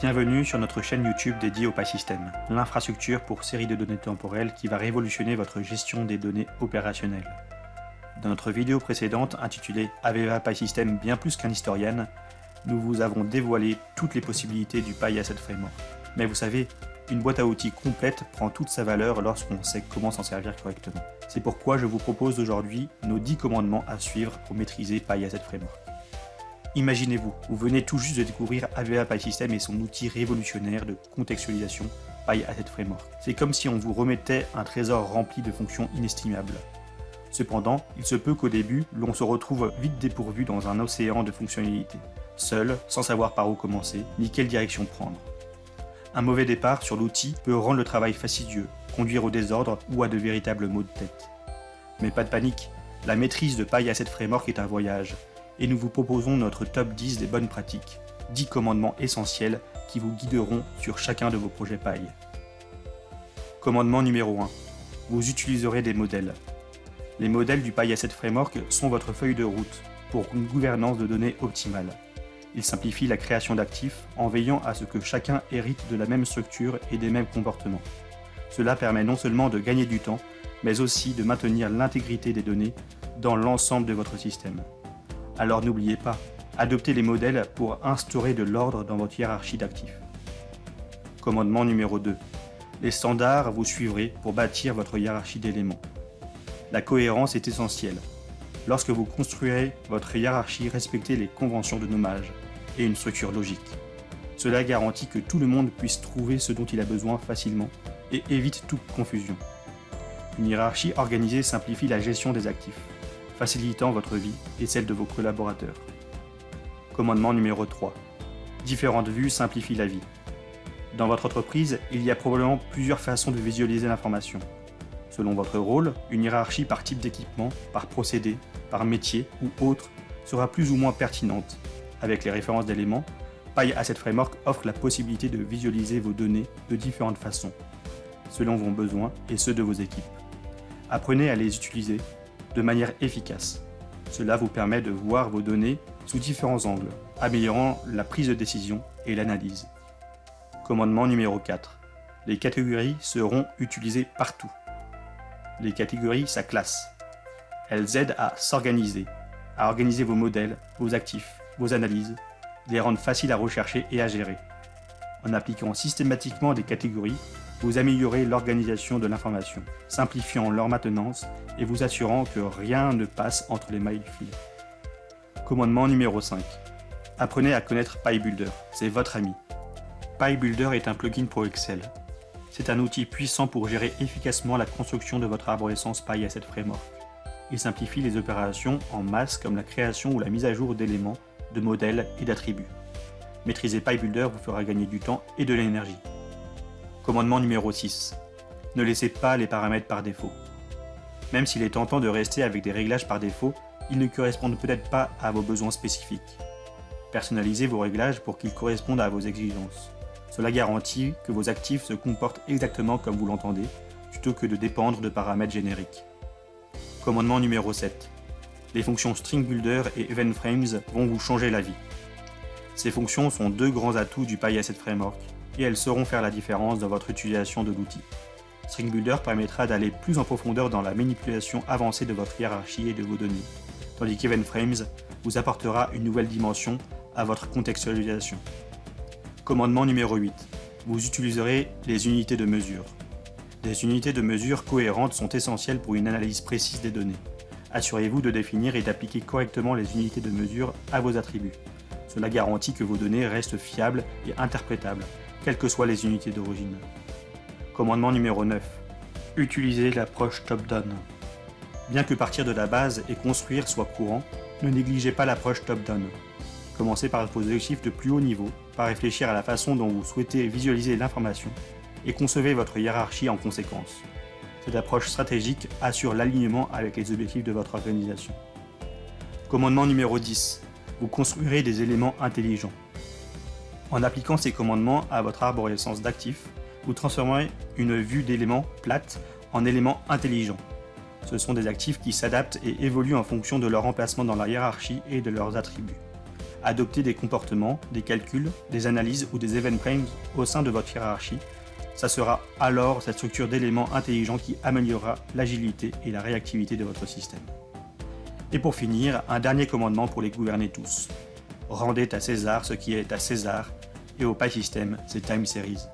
Bienvenue sur notre chaîne YouTube dédiée au PySystem, l'infrastructure pour série de données temporelles qui va révolutionner votre gestion des données opérationnelles. Dans notre vidéo précédente intitulée AVEVA PySystem bien plus qu'un historien, nous vous avons dévoilé toutes les possibilités du PyAsset Framework. Mais vous savez, une boîte à outils complète prend toute sa valeur lorsqu'on sait comment s'en servir correctement. C'est pourquoi je vous propose aujourd'hui nos 10 commandements à suivre pour maîtriser PyAsset Framework. Imaginez-vous, vous venez tout juste de découvrir AVEVA PySystem et son outil révolutionnaire de contextualisation PyAsset Framework. C'est comme si on vous remettait un trésor rempli de fonctions inestimables. Cependant, il se peut qu'au début, l'on se retrouve vite dépourvu dans un océan de fonctionnalités, seul, sans savoir par où commencer, ni quelle direction prendre. Un mauvais départ sur l'outil peut rendre le travail fastidieux, conduire au désordre ou à de véritables maux de tête. Mais pas de panique, la maîtrise de PyAsset Framework est un voyage, et nous vous proposons notre top 10 des bonnes pratiques, 10 commandements essentiels qui vous guideront sur chacun de vos projets Py. Commandement numéro 1. Vous utiliserez des modèles. Les modèles du PyAsset Framework sont votre feuille de route pour une gouvernance de données optimale. Ils simplifient la création d'actifs en veillant à ce que chacun hérite de la même structure et des mêmes comportements. Cela permet non seulement de gagner du temps, mais aussi de maintenir l'intégrité des données dans l'ensemble de votre système. Alors n'oubliez pas, adoptez les modèles pour instaurer de l'ordre dans votre hiérarchie d'actifs. Commandement numéro 2. Les standards vous suivrez pour bâtir votre hiérarchie d'éléments. La cohérence est essentielle. Lorsque vous construirez votre hiérarchie, respectez les conventions de nommage et une structure logique. Cela garantit que tout le monde puisse trouver ce dont il a besoin facilement et évite toute confusion. Une hiérarchie organisée simplifie la gestion des actifs, facilitant votre vie et celle de vos collaborateurs. Commandement numéro 3. Différentes vues simplifient la vie. Dans votre entreprise, il y a probablement plusieurs façons de visualiser l'information. Selon votre rôle, une hiérarchie par type d'équipement, par procédé, par métier ou autre sera plus ou moins pertinente. Avec les références d'éléments, PyAsset Framework offre la possibilité de visualiser vos données de différentes façons, selon vos besoins et ceux de vos équipes. Apprenez à les utiliser de manière efficace. Cela vous permet de voir vos données sous différents angles, améliorant la prise de décision et l'analyse. Commandement numéro 4. Les catégories seront utilisées partout. Les catégories, ça classe. Elles aident à s'organiser, à organiser vos modèles, vos actifs, vos analyses, les rendre faciles à rechercher et à gérer. En appliquant systématiquement des catégories, vous améliorez l'organisation de l'information, simplifiant leur maintenance et vous assurant que rien ne passe entre les mailles du filet. Commandement numéro 5. Apprenez à connaître PyBuilder, c'est votre ami. PyBuilder est un plugin pour Excel. C'est un outil puissant pour gérer efficacement la construction de votre arborescence PyAsset Framework. Il simplifie les opérations en masse comme la création ou la mise à jour d'éléments, de modèles et d'attributs. Maîtriser PyBuilder vous fera gagner du temps et de l'énergie. Commandement numéro 6. Ne laissez pas les paramètres par défaut. Même s'il est tentant de rester avec des réglages par défaut, ils ne correspondent peut-être pas à vos besoins spécifiques. Personnalisez vos réglages pour qu'ils correspondent à vos exigences. Cela garantit que vos actifs se comportent exactement comme vous l'entendez, plutôt que de dépendre de paramètres génériques. Commandement numéro 7. Les fonctions String Builder et Event Frames vont vous changer la vie. Ces fonctions sont deux grands atouts du PyAsset Framework, et elles sauront faire la différence dans votre utilisation de l'outil. String Builder permettra d'aller plus en profondeur dans la manipulation avancée de votre hiérarchie et de vos données, tandis qu'Event Frames vous apportera une nouvelle dimension à votre contextualisation. Commandement numéro 8. Vous utiliserez les unités de mesure. Des unités de mesure cohérentes sont essentielles pour une analyse précise des données. Assurez-vous de définir et d'appliquer correctement les unités de mesure à vos attributs. Cela garantit que vos données restent fiables et interprétables, quelles que soient les unités d'origine. Commandement numéro 9. Utilisez l'approche top-down. Bien que partir de la base et construire soit courant, ne négligez pas l'approche top-down. Commencez par vos objectifs de plus haut niveau, par réfléchir à la façon dont vous souhaitez visualiser l'information et concevez votre hiérarchie en conséquence. Cette approche stratégique assure l'alignement avec les objectifs de votre organisation. Commandement numéro 10. Vous construirez des éléments intelligents. En appliquant ces commandements à votre arborescence d'actifs, vous transformerez une vue d'éléments plate en éléments intelligents. Ce sont des actifs qui s'adaptent et évoluent en fonction de leur emplacement dans la hiérarchie et de leurs attributs. Adopter des comportements, des calculs, des analyses ou des event frames au sein de votre hiérarchie. Ça sera alors cette structure d'éléments intelligents qui améliorera l'agilité et la réactivité de votre système. Et pour finir, un dernier commandement pour les gouverner tous. Rendez à César ce qui est à César, et au PySystem, c'est Time Series.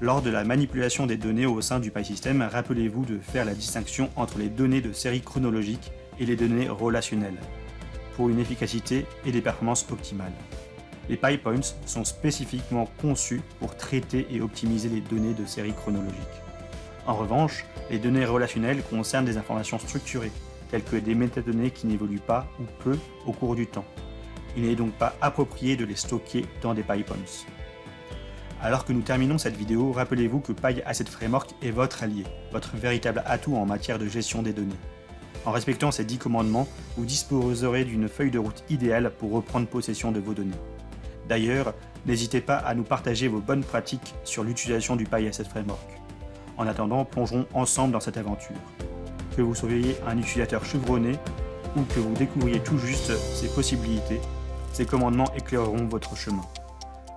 Lors de la manipulation des données au sein du PySystem, rappelez-vous de faire la distinction entre les données de série chronologique et les données relationnelles, pour une efficacité et des performances optimales. Les PyPoints sont spécifiquement conçus pour traiter et optimiser les données de série chronologique. En revanche, les données relationnelles concernent des informations structurées, telles que des métadonnées qui n'évoluent pas ou peu au cours du temps. Il n'est donc pas approprié de les stocker dans des PyPoints. Alors que nous terminons cette vidéo, rappelez-vous que PyAssetFramework est votre allié, votre véritable atout en matière de gestion des données. En respectant ces 10 commandements, vous disposerez d'une feuille de route idéale pour reprendre possession de vos données. D'ailleurs, n'hésitez pas à nous partager vos bonnes pratiques sur l'utilisation du PyAssetFramework. En attendant, plongeons ensemble dans cette aventure. Que vous soyez un utilisateur chevronné ou que vous découvriez tout juste ces possibilités, ces commandements éclaireront votre chemin.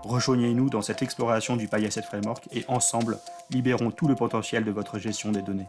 Rejoignez-nous dans cette exploration du PyAssetFramework et ensemble, libérons tout le potentiel de votre gestion des données.